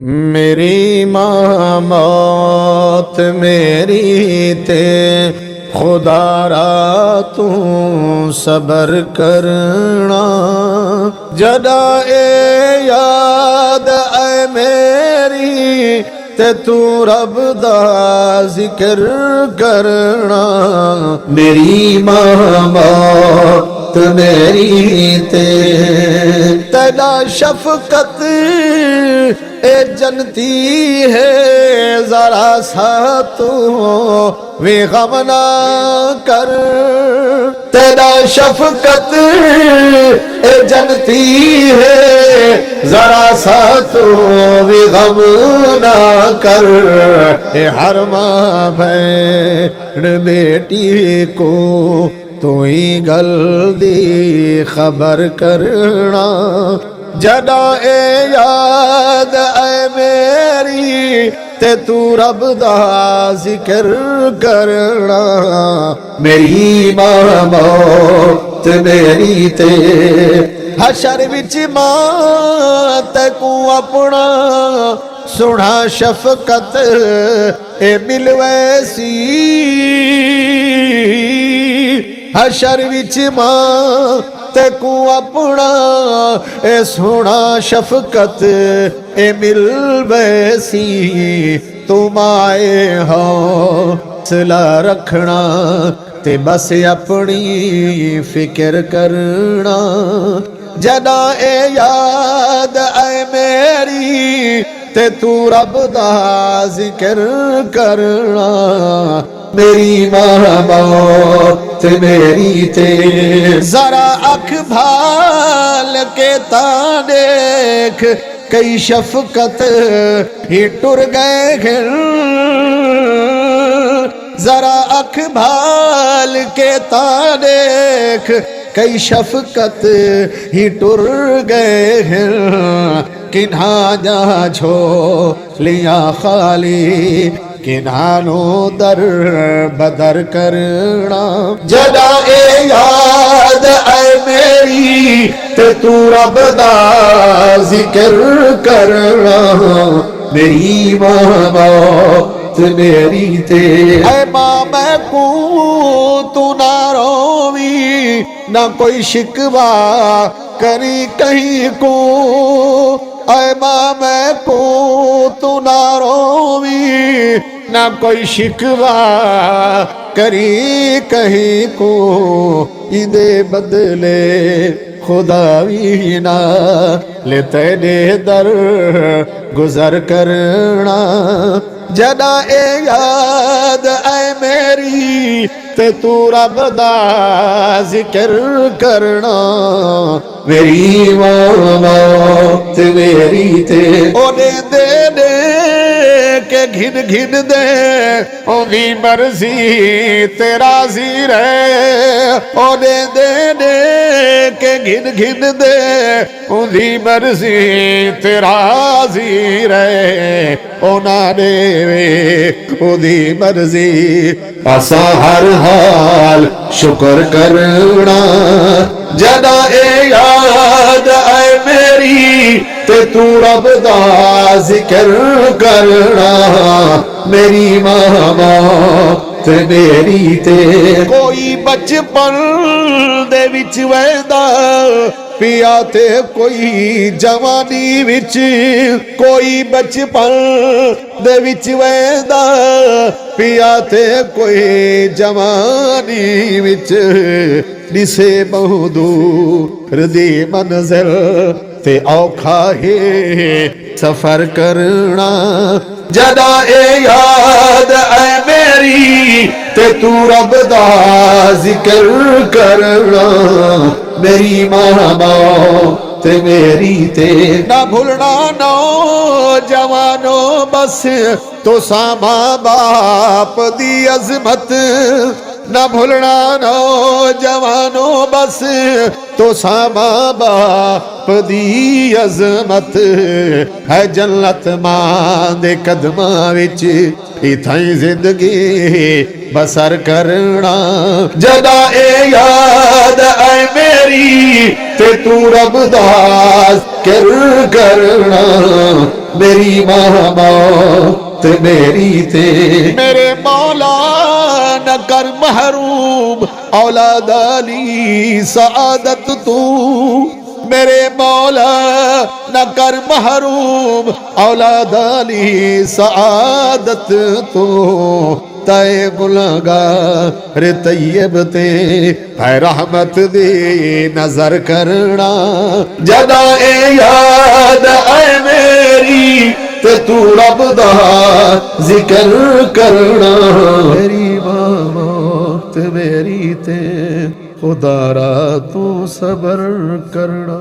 मेरी माँ मौत मेरी ते खुदारा तू सबर करना। जदा ए याद ऐ मेरी ते तू रब दा जिक्र करना। मेरी माँ मौत मेरी ते तेरा शफकत ए जनती है, जरा सा तू वे गम ना कर। तेरा शफकत ए जनती है, जरा सा तू वे गम ना कर। ए हर माँ बहन बेटी को तू ही गल दी खबर करना। जदा ए याद ऐ मेरी ते तू रब दा जिक्र करना। मेरी माँ मौत मेरी ते हशर विच मां तैकू अपना सुना शफकत ए मिलवैसी। हशर विच मां तैकू अपना ए सोना शफकत ए मिल वैसी। तुम आए हो सिला रखना ते बस अपनी फिक्र करना। जदा ए याद ऐ मेरी ते तू रब दा जिक्र करना। मेरी माँ मौत मेरी ते जरा अख भाल के ता देख, कई शफकत ही टुर गए। जरा अख भाल के ता देख, कई शफकत ही टुर गए हैं। किन्हा जा छो लिया खाली, किन्हानो दर बदर करना। जदा ए याद ऐ मेरी ते तू रब दा जिक्र करना। मेरी माँ मौत मेरी ते ऐ माँ मैं को तू ना रोवी, ना कोई शिकवा करी कहीं को। ऐ माँ मैं को तू ना रोवी, ना कोई शिकवा करी कहीं को। इदे बदले खुदा भी ना ले तेरे दर गुजर करना। जदा ए याद ऐ मेरी ते तू रब दा जिक्र करना। मेरी माँ मौत मेरी ते ओने दे के घिन घिन दे, ओदी मर्जी तेरा जी रहे। ओने दे के घिन घिन दे, ओदी मर्जी तेरा जी रहे। ओना देवे ओदी मर्जी असा हर हाल शुक्र करना। जदा ए याद ऐ मेरी ते तू रब दा जिक्र करना। मेरी माँ मौत मेरी ते कोई बचपन दे विच वैदा पिया ते कोई जवानी विच। कोई बचपन दे विच वैदा पिया ते कोई जवानी विच। दिसे बहु दूर दी मंजिल ते औखा है सफर करना। जदा ए याद ऐ मेरी ते तू रब दा जिक्र करना। मेरी माँ मौत मेरी ते ना भूलना नौजवानो बस तो सामा बाप दी अजमत। ना भूलना नौजवानो बस तो सामा बाप दी अजमत। है जन्नत मां दे कदमां विच इथाई जिंदगी बसर करना। जदा ए याद ऐ मेरी ते तू रब दा जिक्र करना। मेरी मां मौत मेरी ते मेरे मौला न कर महरूम औलाद अली सआदत तू मेरे मौला न कर महरूम औलाद अली सआदत तू तय गुलगार तैयब ते है रहमत दी नजर करना जदा ए याद आए मेरी ते तू रब दा जिक्र करना मेरी मौत मेरी ते खुदारा तू सबर करना।